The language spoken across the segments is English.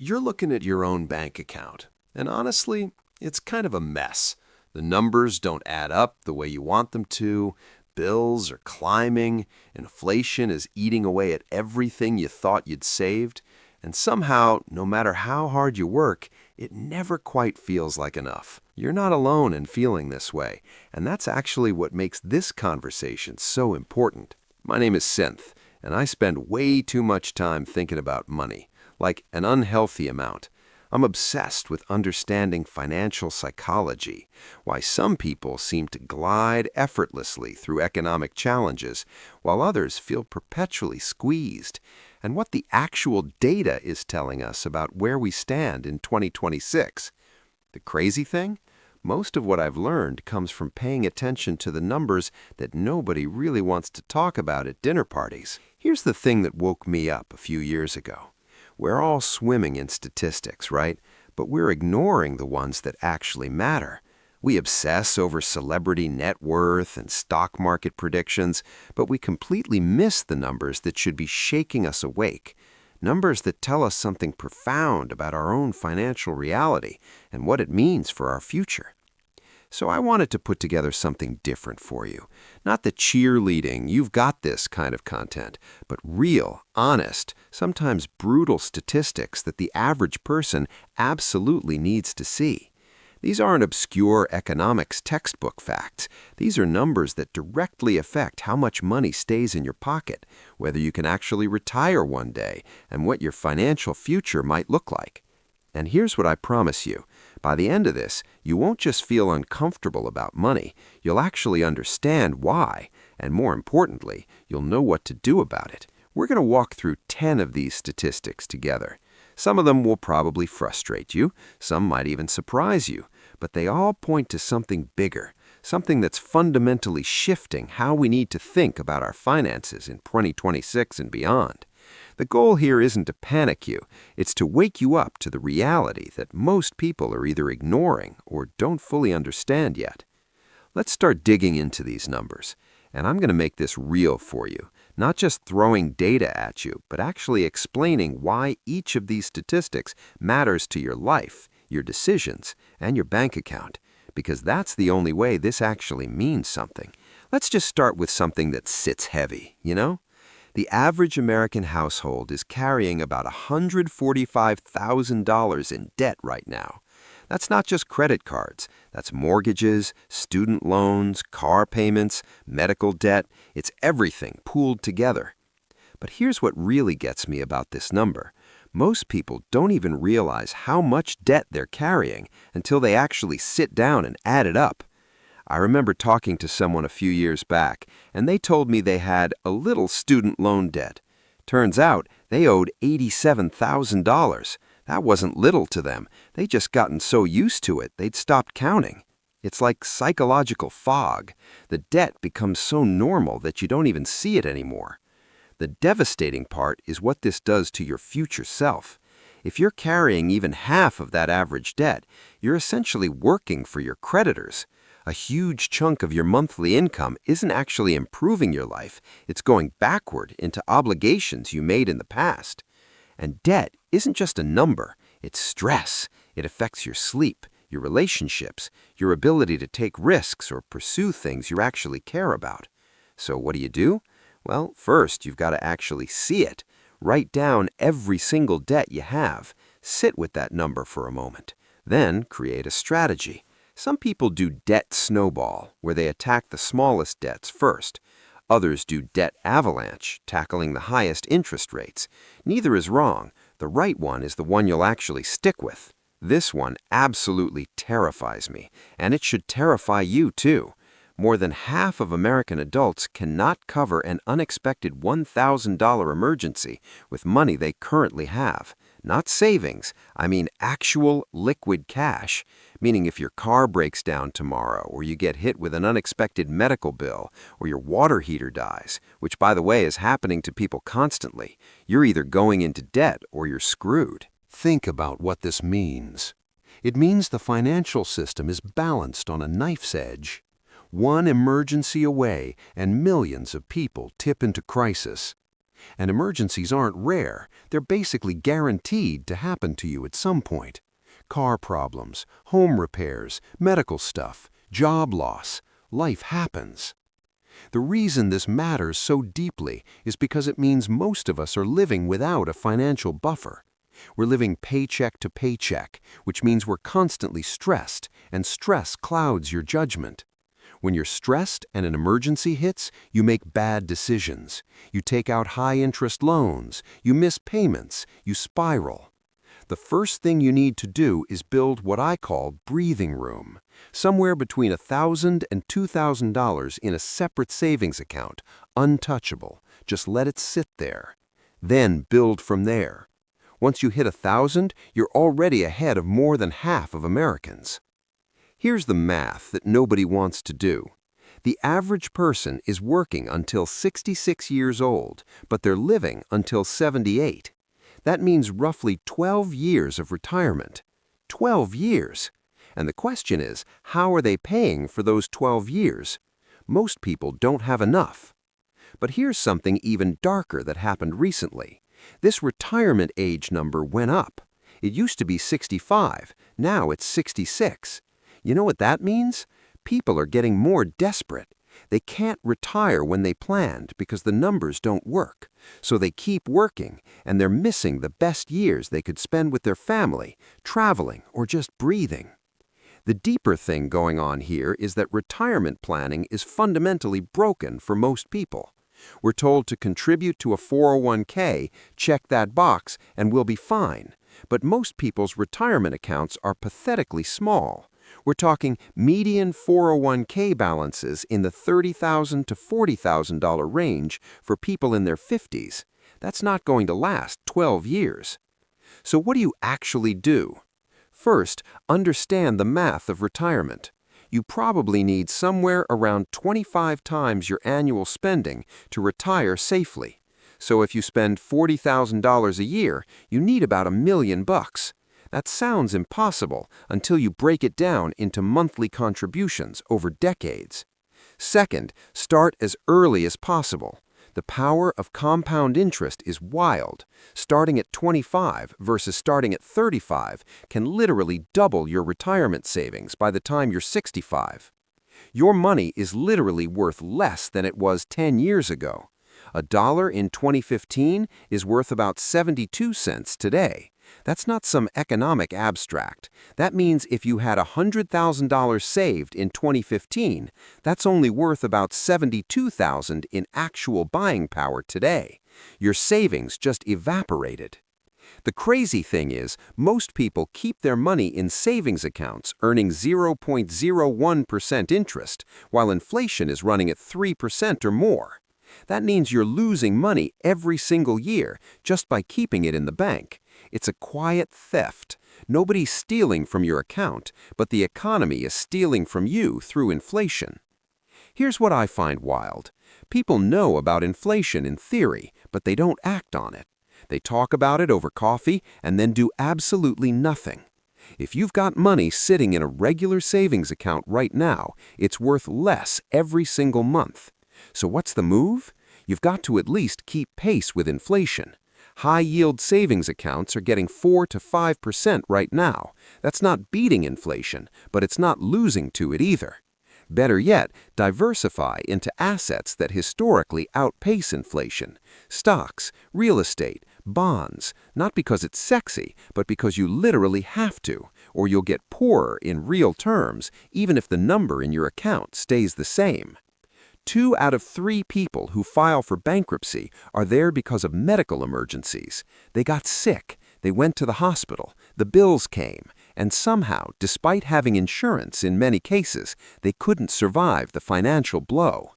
you're looking at your own bank account, and honestly, it's kind of a mess. The numbers don't add up the way you want them to, bills are climbing, inflation is eating away at everything you thought you'd saved, and somehow, no matter how hard you work, it never quite feels like enough. You're not alone in feeling this way, and that's actually what makes this conversation so important. My name is Synth, and I spend way too much time thinking about money, like an unhealthy amount. I'm obsessed with understanding financial psychology, why some people seem to glide effortlessly through economic challenges, while others feel perpetually squeezed, and what the actual data is telling us about where we stand in 2026. The crazy thing? Most of what I've learned comes from paying attention to the numbers that nobody really wants to talk about at dinner parties. Here's the thing that woke me up a few years ago. We're all swimming in statistics, right? But we're ignoring the ones that actually matter. We obsess over celebrity net worth and stock market predictions, but we completely miss the numbers that should be shaking us awake. Numbers that tell us something profound about our own financial reality and what it means for our future. So I wanted to put together something different for you. Not the cheerleading, you've got this kind of content, but real, honest, sometimes brutal statistics that the average person absolutely needs to see. These aren't obscure economics textbook facts. These are numbers that directly affect how much money stays in your pocket, whether you can actually retire one day, and what your financial future might look like. And here's what I promise you. By the end of this, you won't just feel uncomfortable about money. You'll actually understand why, and more importantly, you'll know what to do about it. We're going to walk through 10 of these statistics together. Some of them will probably frustrate you. Some might even surprise you. But they all point to something bigger, something that's fundamentally shifting how we need to think about our finances in 2026 and beyond. The goal here isn't to panic you, it's to wake you up to the reality that most people are either ignoring or don't fully understand yet. Let's start digging into these numbers, and I'm going to make this real for you, not just throwing data at you, but actually explaining why each of these statistics matters to your life, your decisions, and your bank account, because that's the only way this actually means something. Let's just start with something that sits heavy, The average American household is carrying about $145,000 in debt right now. That's not just credit cards. That's mortgages, student loans, car payments, medical debt. It's everything pooled together. But here's what really gets me about this number. Most people don't even realize how much debt they're carrying until they actually sit down and add it up. I remember talking to someone a few years back, and they told me they had a little student loan debt. Turns out they owed $87,000. That wasn't little to them. They'd just gotten so used to it, they'd stopped counting. It's like psychological fog. The debt becomes so normal that you don't even see it anymore. The devastating part is what this does to your future self. If you're carrying even half of that average debt, you're essentially working for your creditors. A huge chunk of your monthly income isn't actually improving your life. It's going backward into obligations you made in the past. And debt isn't just a number. It's stress. It affects your sleep, your relationships, your ability to take risks or pursue things you actually care about. So what do? Well, first, you've got to actually see it. Write down every single debt you have. Sit with that number for a moment. Then create a strategy. Some people do debt snowball, where they attack the smallest debts first. Others do debt avalanche, tackling the highest interest rates. Neither is wrong. The right one is the one you'll actually stick with. This one absolutely terrifies me, and it should terrify you too. More than half of American adults cannot cover an unexpected $1,000 emergency with money they currently have. Not savings, I mean actual liquid cash, meaning if your car breaks down tomorrow or you get hit with an unexpected medical bill or your water heater dies, which by the way is happening to people constantly, you're either going into debt or you're screwed. Think about what this means. It means the financial system is balanced on a knife's edge. One emergency away and millions of people tip into crisis. And emergencies aren't rare. They're basically guaranteed to happen to you at some point. Car problems, home repairs, medical stuff, job loss. Life happens. The reason this matters so deeply is because it means most of us are living without a financial buffer. We're living paycheck to paycheck, which means we're constantly stressed, and stress clouds your judgment. When you're stressed and an emergency hits, you make bad decisions. You take out high-interest loans, you miss payments, you spiral. The first thing you need to do is build what I call breathing room, somewhere between $1,000 and $2,000 in a separate savings account, untouchable. Just let it sit there. Then build from there. Once you hit 1,000, you're already ahead of more than half of Americans. Here's the math that nobody wants to do. The average person is working until 66 years old, but they're living until 78. That means roughly 12 years of retirement. 12 years! And the question is, how are they paying for those 12 years? Most people don't have enough. But here's something even darker that happened recently. This retirement age number went up. It used to be 65, now it's 66. You know what that means? People are getting more desperate. They can't retire when they planned because the numbers don't work. So they keep working, and they're missing the best years they could spend with their family, traveling, or just breathing. The deeper thing going on here is that retirement planning is fundamentally broken for most people. We're told to contribute to a 401k, check that box, and we'll be fine. But most people's retirement accounts are pathetically small. We're talking median 401k balances in the $30,000 to $40,000 range for people in their 50s. That's not going to last 12 years. So what do you actually do? First, understand the math of retirement. You probably need somewhere around 25 times your annual spending to retire safely. So if you spend $40,000 a year, you need about $1 million. That sounds impossible until you break it down into monthly contributions over decades. Second, start as early as possible. The power of compound interest is wild. Starting at 25 versus starting at 35 can literally double your retirement savings by the time you're 65. Your money is literally worth less than it was 10 years ago. $1 in 2015 is worth about 72 cents today. That's not some economic abstract. That means if you had $100,000 saved in 2015, that's only worth about $72,000 in actual buying power today. Your savings just evaporated. The crazy thing is, most people keep their money in savings accounts earning 0.01% interest, while inflation is running at 3% or more. That means you're losing money every single year just by keeping it in the bank. It's a quiet theft. Nobody's stealing from your account, but the economy is stealing from you through inflation. Here's what I find wild. People know about inflation in theory, but they don't act on it. They talk about it over coffee and then do absolutely nothing. If you've got money sitting in a regular savings account right now, it's worth less every single month. So what's the move? You've got to at least keep pace with inflation. High-yield savings accounts are getting 4 to 5% right now. That's not beating inflation, but it's not losing to it either. Better yet, diversify into assets that historically outpace inflation. Stocks, real estate, bonds, not because it's sexy, but because you literally have to, or you'll get poorer in real terms, even if the number in your account stays the same. 2 out of 3 people who file for bankruptcy are there because of medical emergencies. They got sick, they went to the hospital, the bills came, and somehow, despite having insurance in many cases, they couldn't survive the financial blow.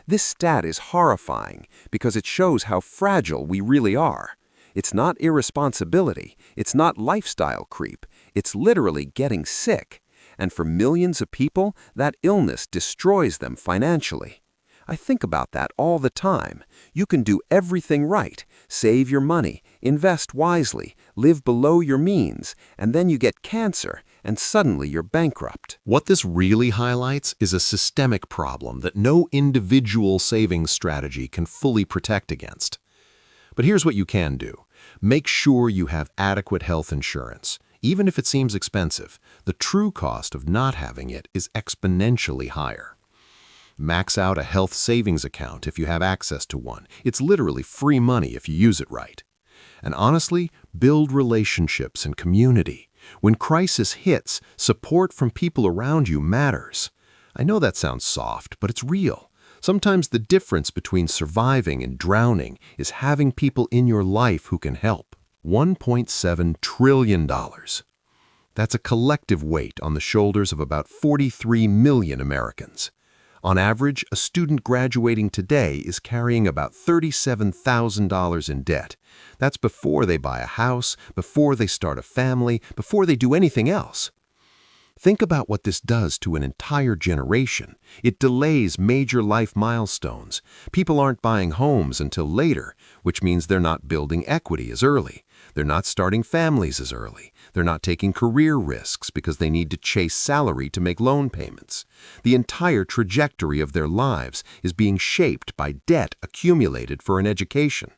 This stat is horrifying because it shows how fragile we really are. It's not irresponsibility, it's not lifestyle creep, it's literally getting sick. And for millions of people, that illness destroys them financially. I think about that all the time. You can do everything right, save your money, invest wisely, live below your means, and then you get cancer, and suddenly you're bankrupt. What this really highlights is a systemic problem that no individual savings strategy can fully protect against. But here's what you can do. Make sure you have adequate health insurance. Even if it seems expensive, the true cost of not having it is exponentially higher. Max out a health savings account if you have access to one. It's literally free money if you use it right. And honestly, build relationships and community. When crisis hits, support from people around you matters. I know that sounds soft, but it's real. Sometimes the difference between surviving and drowning is having people in your life who can help. $1.7 trillion. That's a collective weight on the shoulders of about 43 million Americans. On average, a student graduating today is carrying about $37,000 in debt. That's before they buy a house, before they start a family, before they do anything else. Think about what this does to an entire generation. It delays major life milestones. People aren't buying homes until later, which means they're not building equity as early. They're not starting families as early. They're not taking career risks because they need to chase salary to make loan payments. The entire trajectory of their lives is being shaped by debt accumulated for an education.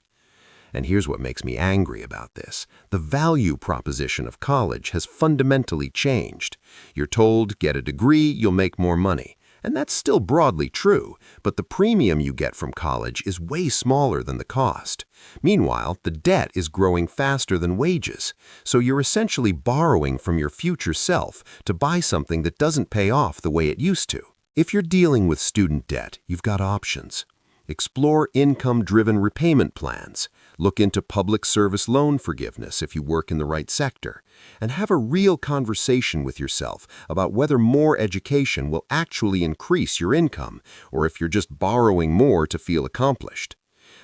And here's what makes me angry about this. The value proposition of college has fundamentally changed. You're told, get a degree, you'll make more money. And that's still broadly true, but the premium you get from college is way smaller than the cost. Meanwhile, the debt is growing faster than wages, so you're essentially borrowing from your future self to buy something that doesn't pay off the way it used to. If you're dealing with student debt, you've got options. Explore income-driven repayment plans. Look into public service loan forgiveness if you work in the right sector. And have a real conversation with yourself about whether more education will actually increase your income, or if you're just borrowing more to feel accomplished.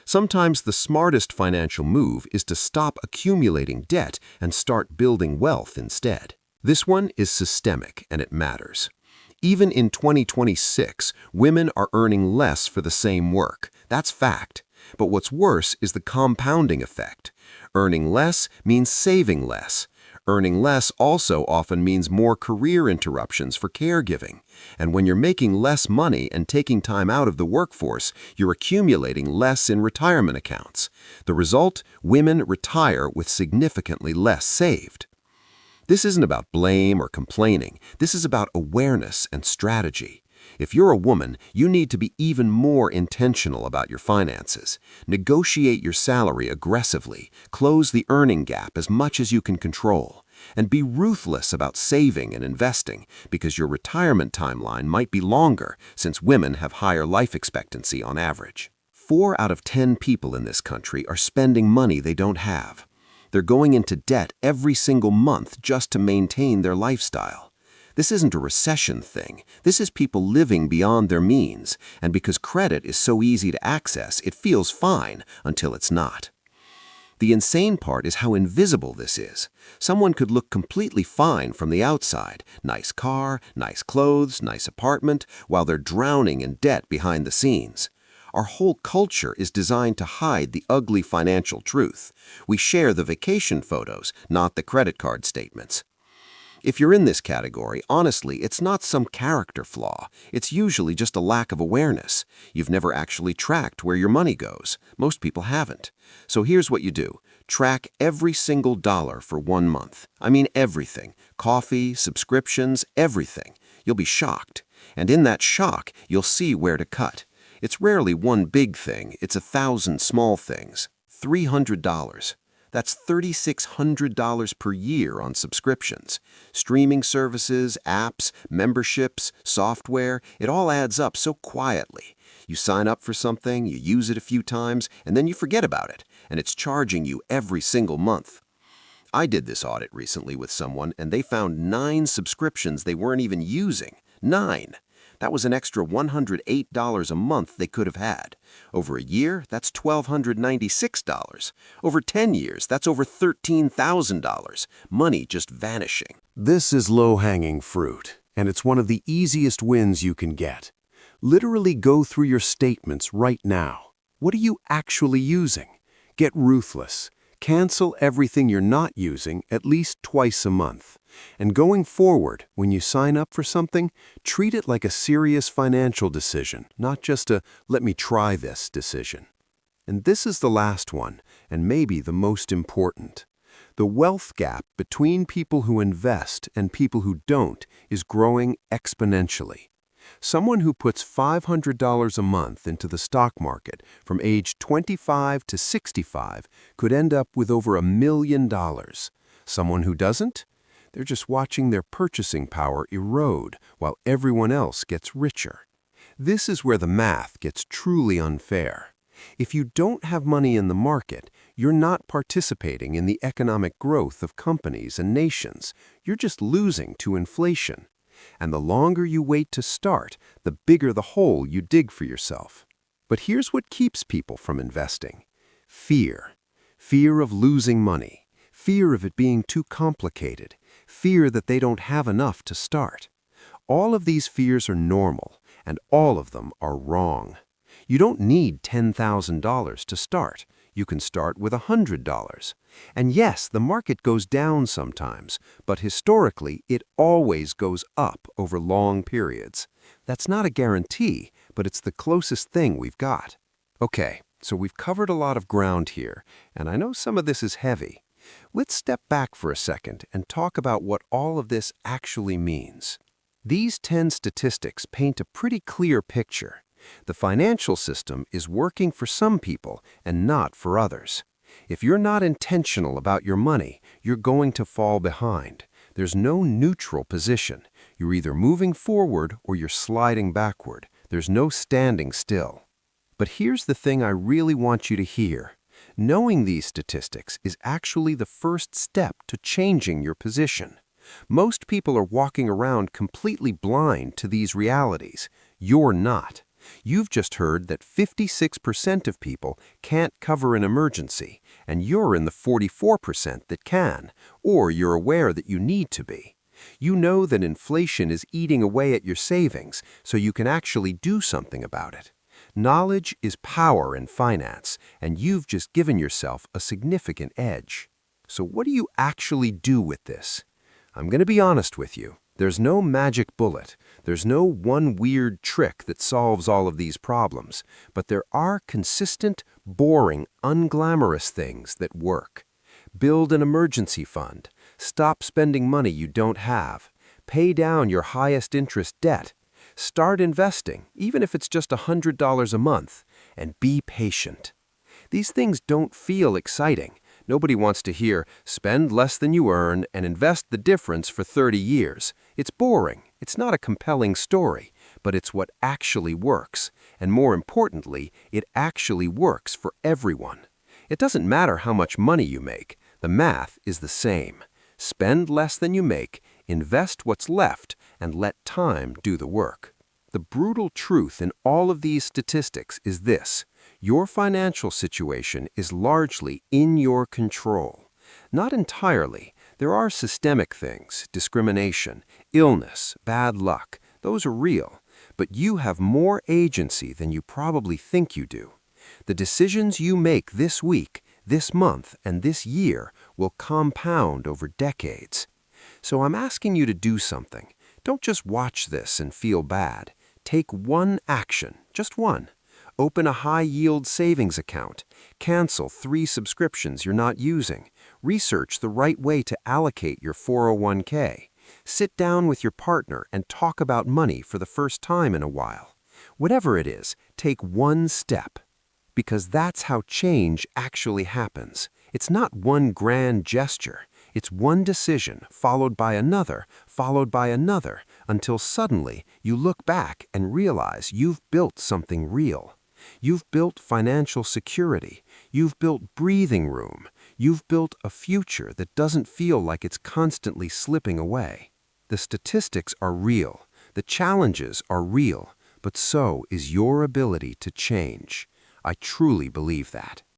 Sometimes the smartest financial move is to stop accumulating debt and start building wealth instead. This one is systemic, and it matters. Even in 2026, women are earning less for the same work. That's fact. But what's worse is the compounding effect. Earning less means saving less. Earning less also often means more career interruptions for caregiving. And when you're making less money and taking time out of the workforce, you're accumulating less in retirement accounts. The result? Women retire with significantly less saved. This isn't about blame or complaining. This is about awareness and strategy. If you're a woman, you need to be even more intentional about your finances. Negotiate your salary aggressively, close the earning gap as much as you can control, and be ruthless about saving and investing because your retirement timeline might be longer since women have higher life expectancy on average. 4 out of 10 people in this country are spending money they don't have. They're going into debt every single month just to maintain their lifestyle. This isn't a recession thing. This is people living beyond their means, and because credit is so easy to access, it feels fine until it's not. The insane part is how invisible this is. Someone could look completely fine from the outside, nice car, nice clothes, nice apartment, while they're drowning in debt behind the scenes. Our whole culture is designed to hide the ugly financial truth. We share the vacation photos, not the credit card statements. If you're in this category, honestly, it's not some character flaw. It's usually just a lack of awareness. You've never actually tracked where your money goes. Most people haven't. So here's what you do. Track every single dollar for 1 month. I mean everything. Coffee, subscriptions, everything. You'll be shocked. And in that shock, you'll see where to cut. It's rarely one big thing. It's 1,000 small things. $300. That's $3,600 per year on subscriptions. Streaming services, apps, memberships, software, it all adds up so quietly. You sign up for something, you use it a few times, and then you forget about it, and it's charging you every single month. I did this audit recently with someone, and they found 9 subscriptions they weren't even using. 9! That was an extra $108 a month they could have had. Over a year, that's $1,296. Over 10 years, that's over $13,000. Money just vanishing. This is low-hanging fruit, and it's one of the easiest wins you can get. Literally go through your statements right now. What are you actually using? Get ruthless. Cancel everything you're not using at least twice a month. And going forward, when you sign up for something, treat it like a serious financial decision, not just a let me try this decision. And this is the last one, and maybe the most important. The wealth gap between people who invest and people who don't is growing exponentially. Someone who puts $500 a month into the stock market from age 25 to 65 could end up with over $1 million. Someone who doesn't? They're just watching their purchasing power erode while everyone else gets richer. This is where the math gets truly unfair. If you don't have money in the market, you're not participating in the economic growth of companies and nations. You're just losing to inflation. And the longer you wait to start, the bigger the hole you dig for yourself. But here's what keeps people from investing. Fear. Fear of losing money. Fear of it being too complicated. Fear that they don't have enough to start. All of these fears are normal, and all of them are wrong. You don't need $10,000 to start. You can start with $100. And yes, the market goes down sometimes, but historically, it always goes up over long periods. That's not a guarantee, but it's the closest thing we've got. Okay, so we've covered a lot of ground here, and I know some of this is heavy. Let's step back for a second and talk about what all of this actually means. These 10 statistics paint a pretty clear picture. The financial system is working for some people and not for others. If you're not intentional about your money, you're going to fall behind. There's no neutral position. You're either moving forward or you're sliding backward. There's no standing still. But here's the thing I really want you to hear. Knowing these statistics is actually the first step to changing your position. Most people are walking around completely blind to these realities. You're not. You've just heard that 56% of people can't cover an emergency, and you're in the 44% that can, or you're aware that you need to be. You know that inflation is eating away at your savings, so you can actually do something about it. Knowledge is power in finance, and you've just given yourself a significant edge. So what do you actually do with this? I'm going to be honest with you. There's no magic bullet. There's no one weird trick that solves all of these problems. But there are consistent, boring, unglamorous things that work. Build an emergency fund. Stop spending money you don't have. Pay down your highest interest debt. Start investing, even if it's just $100 a month. And be patient. These things don't feel exciting. Nobody wants to hear, spend less than you earn and invest the difference for 30 years. It's boring. It's not a compelling story, but it's what actually works. And more importantly, it actually works for everyone. It doesn't matter how much money you make. The math is the same. Spend less than you make, invest what's left, and let time do the work. The brutal truth in all of these statistics is this. Your financial situation is largely in your control. Not entirely. There are systemic things, discrimination, illness, bad luck. Those are real. But you have more agency than you probably think you do. The decisions you make this week, this month, and this year will compound over decades. So I'm asking you to do something. Don't just watch this and feel bad. Take one action, just one. Open a high-yield savings account. Cancel 3 subscriptions you're not using. Research the right way to allocate your 401k. Sit down with your partner and talk about money for the first time in a while. Whatever it is, take one step. Because that's how change actually happens. It's not one grand gesture. It's one decision followed by another, until suddenly you look back and realize you've built something real. You've built financial security. You've built breathing room. You've built a future that doesn't feel like it's constantly slipping away. The statistics are real. The challenges are real. But so is your ability to change. I truly believe that.